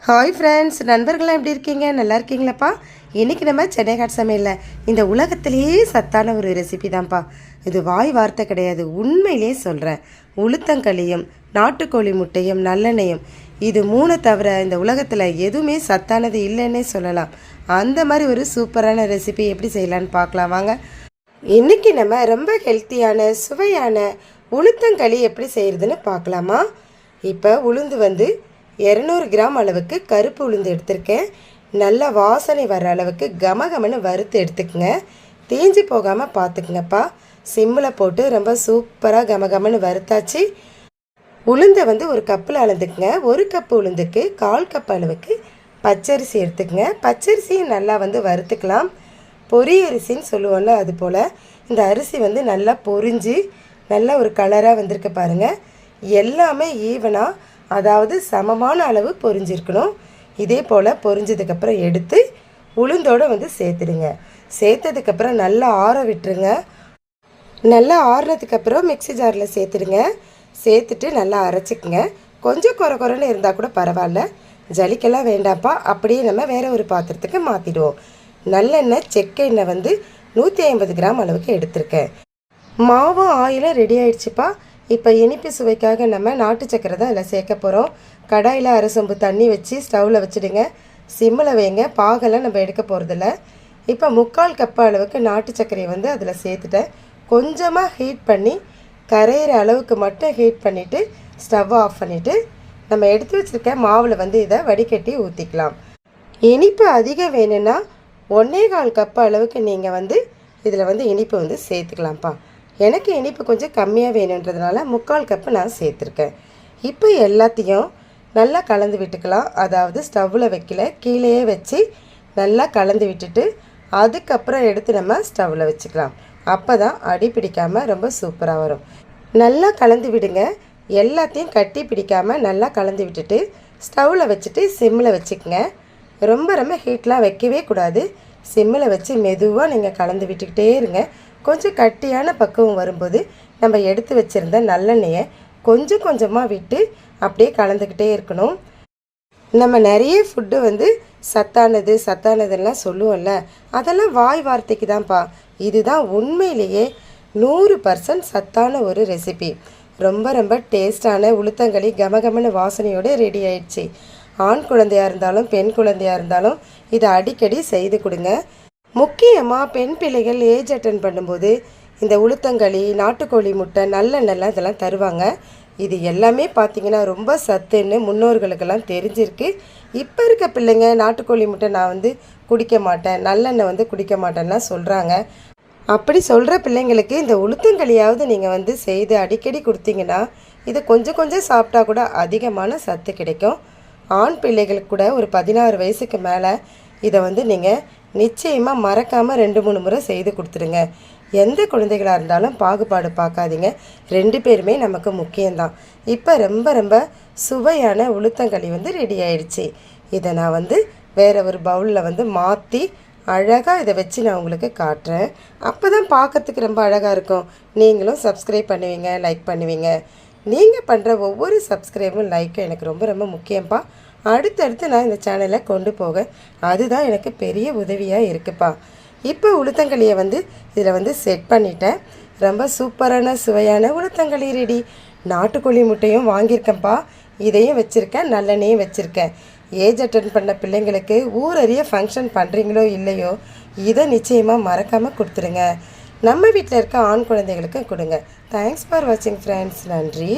Hi friends, நண்பர்கள்லாம் எப்படி இருக்கீங்க? நல்லா இருக்கீங்களாப்பா? இன்றைக்கி நம்ம சென்னை ஹாட் சமையலில் இந்த உலகத்திலேயே சத்தான ஒரு ரெசிபி தான்ப்பா. இது வாய் வார்த்தை கிடையாது, உண்மையிலே சொல்கிறேன். உளுத்தங்களியும் நாட்டுக்கோழி முட்டையும் நல்லெண்ணெயும், இது 3 தவிர இந்த உலகத்தில் எதுவுமே சத்தானது இல்லைன்னே சொல்லலாம். அந்த மாதிரி ஒரு சூப்பரான ரெசிபி எப்படி செய்யலான்னு பார்க்கலாம் வாங்க. இன்றைக்கி நம்ம ரொம்ப ஹெல்த்தியான சுவையான உளுத்தங்களி எப்படி செய்கிறதுன்னு பார்க்கலாமா? இப்போ உளுந்து 200 கிராம் அளவுக்கு கருப்பு உளுந்து எடுத்திருக்கேன். நல்லா வாசனை வர அளவுக்கு கமகமன்னு வறுத்து எடுத்துக்கங்க. தேஞ்சி போகாமல் பார்த்துக்குங்கப்பா. சிம்மில் போட்டு ரொம்ப சூப்பராக கமகமன்னு வறுத்தாச்சு. உளுந்தை ஒரு கப்பில் அளந்துக்குங்க. 1 கப்பு உளுந்துக்கு 1/4 கப் அளவுக்கு பச்சரிசி எடுத்துக்கங்க. பச்சரிசியும் நல்லா வறுத்துக்கலாம். பொரி அரிசின்னு சொல்லுவோம்ல, அது போல் இந்த அரிசி நல்லா பொரிஞ்சு நல்ல ஒரு கலராக வந்திருக்கு பாருங்கள். எல்லாமே ஈவனாக, அதாவது சமமான அளவு பொரிஞ்சிருக்கணும். இதே போல் பொரிஞ்சதுக்கப்புறம் எடுத்து உளுந்தோடு சேர்த்துடுங்க. சேர்த்ததுக்கப்புறம் நல்லா ஆற விட்டுருங்க. நல்லா ஆறுனதுக்கப்புறம் மிக்ஸி ஜாரில் சேர்த்துடுங்க. சேர்த்துட்டு நல்லா அரைச்சிக்குங்க. கொஞ்சம் குறைன்னு இருந்தால் கூட பரவாயில்ல, ஜலிக்கெல்லாம் வேண்டாம்ப்பா. அப்படியே நம்ம வேறு ஒரு பாத்திரத்துக்கு மாற்றிடுவோம். நல்லெண்ணெய் செக்க எண்ணெய் 150 கிராம் அளவுக்கு எடுத்திருக்கேன். மாவும் ஆயிலும் ரெடி ஆயிடுச்சுப்பா. இப்போ இனிப்பு சுவைக்காக நம்ம நாட்டு சக்கரை தான் அதில் சேர்க்க போகிறோம். கடாயில் அரை சொம்பு தண்ணி வச்சு ஸ்டவ்வில் வச்சுடுங்க. சிம்மில் வைங்க. பாகெல்லாம் நம்ம எடுக்க போகிறதில்ல. இப்போ 3/4 கப் அளவுக்கு நாட்டு சர்க்கரையை அதில் சேர்த்துட்டேன். கொஞ்சமாக ஹீட் பண்ணி கரையிற அளவுக்கு மட்டும் ஹீட் பண்ணிவிட்டு ஸ்டவ் ஆஃப் பண்ணிவிட்டு நம்ம எடுத்து வச்சுருக்க மாவில் இதை வடிகட்டி ஊற்றிக்கலாம். இனிப்பு அதிகம் வேணும்னா 1/4 கப் அளவுக்கு நீங்கள் இதில் இனிப்பு சேர்த்துக்கலாம்ப்பா. எனக்கு இனிப்பு கொஞ்சம் கம்மியாக வேணுன்றதுனால 3/4 கப்பு நான் சேர்த்துருக்கேன். இப்போ எல்லாத்தையும் நல்லா கலந்து விட்டுக்கலாம். அதாவது ஸ்டவ்வில் வைக்கல, கீழேயே வச்சு நல்லா கலந்து விட்டுட்டு அதுக்கப்புறம் எடுத்து நம்ம ஸ்டவ்வில் வச்சுக்கலாம். அப்போ தான் அடி பிடிக்காமல் ரொம்ப சூப்பராக வரும். நல்லா கலந்து விடுங்க. எல்லாத்தையும் கட்டி பிடிக்காமல் நல்லா கலந்து விட்டுட்டு ஸ்டவ்வில் வச்சுட்டு சிம்மில் வச்சுக்கோங்க. ரொம்ப ஹீட்லாம் வைக்கவே கூடாது. சிம்மில் வச்சு மெதுவாக நீங்கள் கலந்து விட்டுக்கிட்டே இருங்க. கொஞ்சம் கட்டியான பக்குவம் வரும்போது நம்ம எடுத்து வச்சுருந்த நல்லெண்ணெயை கொஞ்சம் கொஞ்சமாக விட்டு அப்படியே கலந்துக்கிட்டே இருக்கணும். நம்ம நிறைய ஃபுட்டு சத்தானதுலாம் சொல்லுவோம்ல, அதெல்லாம் வாய் வார்த்தைக்கு தான்ப்பா. இதுதான் உண்மையிலேயே 100% சத்தான ஒரு ரெசிபி. ரொம்ப டேஸ்டான உளுத்தங்களி கமகமன்னு வாசனையோடு ரெடி ஆயிடுச்சு. ஆண் குழந்தையாக இருந்தாலும் பெண் குழந்தையாக இருந்தாலும் இதை அடிக்கடி செய்து கொடுங்க. முக்கியமாக பெண் பிள்ளைகள் ஏஜ் அட்டன் பண்ணும்போது இந்த உளுத்தங்களி, நாட்டுக்கோழி முட்டை, நல்லெண்ணெய்லாம் இதெல்லாம் தருவாங்க. இது எல்லாமே பார்த்திங்கன்னா ரொம்ப சத்துன்னு முன்னோர்களுக்கெல்லாம் தெரிஞ்சிருக்கு. இப்போ இருக்க பிள்ளைங்க நாட்டுக்கோழி முட்டை நான் குடிக்க மாட்டேன், நல்லெண்ணெய் குடிக்க மாட்டேன்லாம் சொல்கிறாங்க. அப்படி சொல்கிற பிள்ளைங்களுக்கு இந்த உளுத்தங்களியாவது நீங்கள் செய்து அடிக்கடி கொடுத்தீங்கன்னா இதை கொஞ்சம் சாப்பிட்டா கூட அதிகமான சத்து கிடைக்கும். ஆண் பிள்ளைகளுக்கு கூட ஒரு 16 வயசுக்கு மேலே இதை நீங்கள் நிச்சயமாக மறக்காமல் 2-3 முறை செய்து கொடுத்துருங்க. எந்த குழந்தைகளாக இருந்தாலும் பாகுபாடு பார்க்காதீங்க. 2 பேருமே நமக்கு முக்கியம்தான். இப்போ ரொம்ப சுவையான உளுத்தங்களி ரெடி ஆயிடுச்சு. இதை நான் வேறு ஒரு பவுலில் மாற்றி அழகாக இதை வச்சு நான் உங்களுக்கு காட்டுறேன். அப்போ தான் பார்க்கறதுக்கு ரொம்ப அழகாக இருக்கும். நீங்களும் சப்ஸ்கிரைப் பண்ணுவீங்க, லைக் பண்ணுவீங்க. நீங்கள் பண்ணுற ஒவ்வொரு சப்ஸ்கிரைபும் லைக்கும் எனக்கு ரொம்ப முக்கியம்ப்பா. அடுத்தடுத்து நான் இந்த சேனலை கொண்டு போக அதுதான் எனக்கு பெரிய உதவியாக இருக்குப்பா. இப்போ உளுத்தங்களியை இதில் செட் பண்ணிட்டேன். ரொம்ப சூப்பரான சுவையான உளுத்தங்களி ரெடி. நாட்டுக்கோழி முட்டையும் வாங்கியிருக்கேன்ப்பா. இதையும் வச்சுருக்கேன், நல்லெண்ணையும் வச்சுருக்கேன். ஏஜ் அட்டன் பண்ண பிள்ளைங்களுக்கு ஊரறிய ஃபங்க்ஷன் பண்ணுறீங்களோ இல்லையோ இதை நிச்சயமாக மறக்காமல் கொடுத்துருங்க. நம்ம வீட்டில் இருக்க ஆண் குழந்தைகளுக்கும் கொடுங்க. தேங்க்ஸ் ஃபார் வாட்சிங் ஃப்ரெண்ட்ஸ். நன்றி.